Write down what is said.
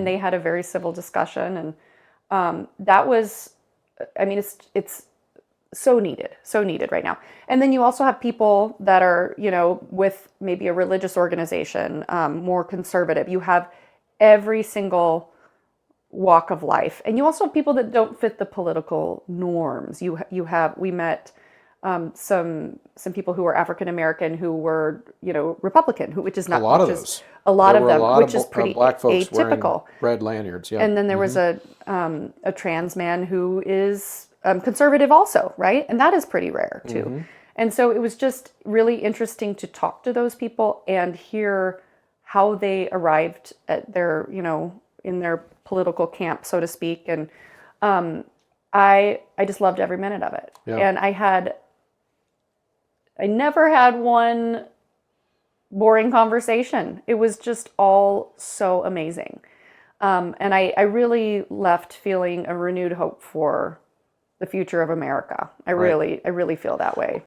And they had a very civil discussion, and that was, I mean, it's so needed right now. And then you also have people that are, with maybe a religious organization, more conservative. You have every single walk of life, and you also have people that don't fit the political norms. We met some people who were African American who were, Republican, which is A not, lot of which is those. a lot There of were a them, lot which of is pretty black folks wearing atypical. red lanyards. Yeah. And then there was a trans man who is conservative also, right? And that is pretty rare too. And so it was just really interesting to talk to those people and hear how they arrived at their, in their political camp, so to speak. And I just loved every minute of it. Yeah. And I never had one boring conversation. It was just all so amazing. And I really left feeling a renewed hope for the future of America. I really feel that way.